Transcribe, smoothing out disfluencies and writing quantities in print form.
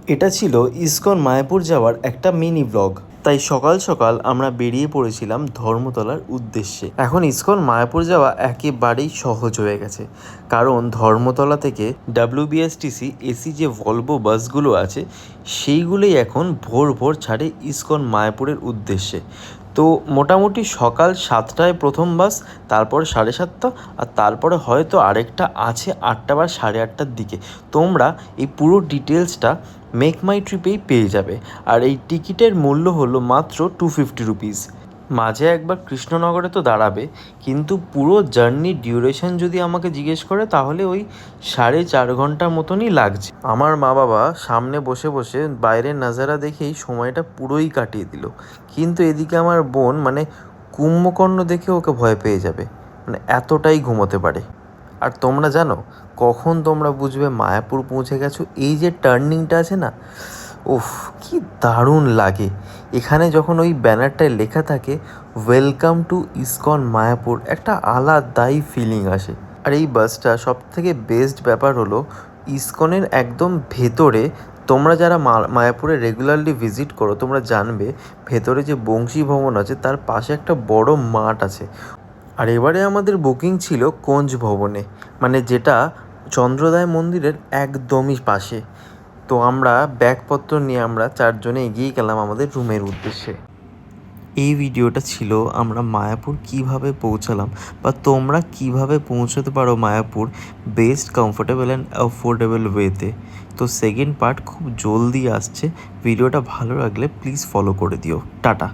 এটা ছিল ইসকন মায়াপুর যাওয়ার একটা মিনি ব্লগ। তাই সকাল সকাল আমরা বেরিয়ে পড়েছিলাম ধর্মতলার উদ্দেশ্যে। এখন ইসকন মায়াপুর যাওয়া একেবারেই সহজ হয়ে গেছে, কারণ ধর্মতলা থেকে WBSTC এসি যে ভলভো বাসগুলো আছে সেইগুলোই এখন ভোর ভোর ছাড়ে ইসকন মায়াপুরের উদ্দেশ্যে। তো মোটামুটি সকাল 7টায় প্রথম বাস, তারপর 7:30, আর তারপরে হয়তো আরেকটা আছে 8টা বা 8:30টার দিকে। তোমরা এই পুরো ডিটেলসটা মেক মাই ট্রিপেই পেয়ে যাবে। আর এই টিকিটের মূল্য হলো মাত্র 250 রুপিস। মাঝে একবার কৃষ্ণনগরে তো দাঁড়াবে, কিন্তু পুরো জার্নি ডিউরেশন যদি আমাকে জিজ্ঞেস করে তাহলে ওই 4.5 ঘন্টার মতনই লাগছে। আমার মা বাবা সামনে বসে বসে বাইরের নাজারা দেখেই সময়টা পুরোই কাটিয়ে দিল, কিন্তু এদিকে আমার বোন মানে কুম্ভকর্ণ দেখে ওকে ভয় পেয়ে যাবে, মানে এতটাই ঘুমোতে পারে। আর তোমরা জানো কখন তোমরা বুঝবে মায়াপুর পৌঁছে গেছো? এই যে টার্নিংটা আছে না, উফ কি দারুণ লাগে। এখানে যখন ওই ব্যানারটায় লেখা থাকে ওয়েলকাম টু ইসকন মায়াপুর, একটা আলাদাই ফিলিং আসে। আর এই বাসটা সব থেকে বেস্ট ব্যাপার হলো ইসকনের একদম ভেতরে, তোমরা যারা মায়াপুরে রেগুলারলি ভিজিট করো তোমরা জানবে ভেতরে যে বংশী ভবন আছে তার পাশে একটা বড় মাঠ আছে। আর এবারে আমাদের বুকিং ছিল কোঞ্জ ভবনে, মানে যেটা চন্দ্রোদয় মন্দিরের একদমই পাশে। তো আমরা ব্যাগপত্র নিয়ে আমরা 4জনে এগিয়ে গেলাম আমাদের রুমের উদ্দেশ্যে। এই ভিডিওটা ছিল আমরা মায়াপুর কিভাবে পৌঁছালাম, বা তোমরা কিভাবে পৌঁছাতে পারো Mayapur best comfortable and affordable ওয়েতে। তো সেকেন্ড পার্ট খুব জলদি আসছে। ভিডিওটা ভালো লাগলে প্লিজ ফলো করে দিও। টাটা।